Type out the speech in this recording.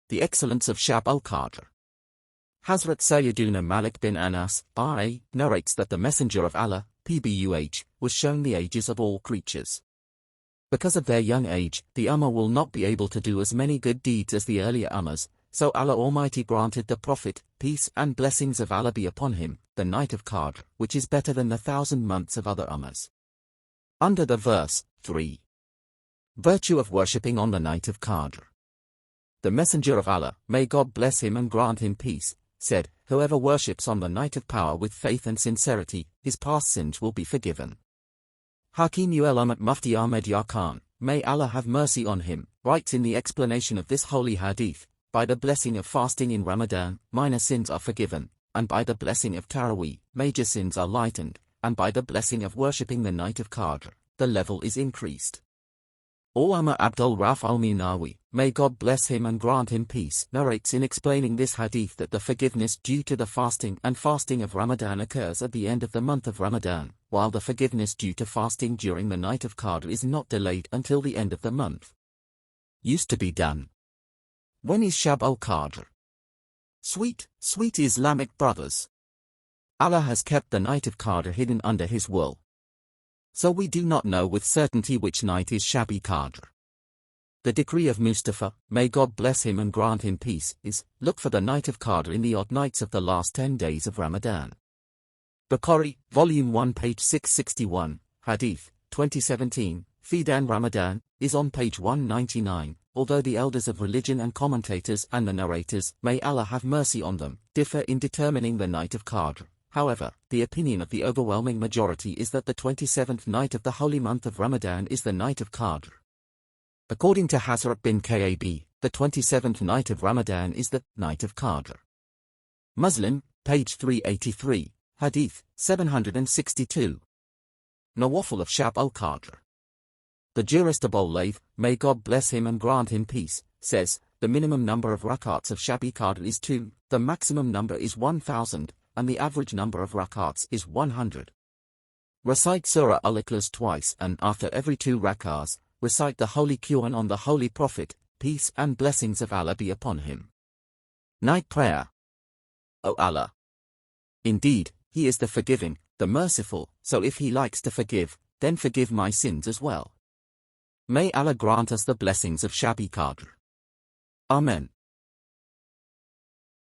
The excellence of Shab al-Qadr. Hazrat Sayyiduna Malik bin Anas, R.A., narrates that the Messenger of Allah, PBUH, was shown the ages of all creatures. Because of their young age, the Ummah will not be able to do as many good deeds as the earlier Ummahs, so Allah Almighty granted the Prophet, peace and blessings of Allah be upon him, the night of Qadr, which is better than the 1,000 months of other Ummahs. Under the verse, 3. Virtue of worshipping on the night of Qadr. The Messenger of Allah, may God bless him and grant him peace, said, whoever worships on the night of power with faith and sincerity, his past sins will be forgiven. Hakim ul Ummat Mufti Ahmed Yar Khan, may Allah have mercy on him, writes in the explanation of this holy hadith, by the blessing of fasting in Ramadan, minor sins are forgiven, and by the blessing of Taraweeh, major sins are lightened, and by the blessing of worshipping the night of Qadr, the level is increased. Allama Abdul Raf al-Minawi, may God bless him and grant him peace, narrates in explaining this hadith that the forgiveness due to the fasting of Ramadan occurs at the end of the month of Ramadan, while the forgiveness due to fasting during the night of Qadr is not delayed until the end of the month. Used to be done. When is Shab al-Qadr? Sweet Islamic brothers. Allah has kept the night of Qadr hidden under His will. So we do not know with certainty which night is Shab-i-Qadr. The decree of Mustafa, may God bless him and grant him peace, is, look for the night of Qadr in the odd nights of the last 10 days of Ramadan. Bukhari, Volume 1 page 661, Hadith, 2017, Fidan Ramadan, is on page 199, although the elders of religion and commentators and the narrators, may Allah have mercy on them, differ in determining the night of Qadr. However, the opinion of the overwhelming majority is that the 27th night of the holy month of Ramadan is the night of Qadr. According to Hazrat bin Kab, the 27th night of Ramadan is the night of Qadr. Muslim, page 383, Hadith, 762. Nawafil of Shab al-Qadr. The jurist Abul Layth, may God bless him and grant him peace, says, the minimum number of rakats of Shab-i-Qadr is 2, the maximum number is 1,000, and the average number of rakats is 100. Recite Surah Al-Ikhlas twice and after every 2 rakats, recite the Holy Quran on the Holy Prophet, peace and blessings of Allah be upon him. Night Prayer. O Allah! Indeed, He is the forgiving, the merciful, so if He likes to forgive, then forgive my sins as well. May Allah grant us the blessings of Shab-i-Qadr. Amen.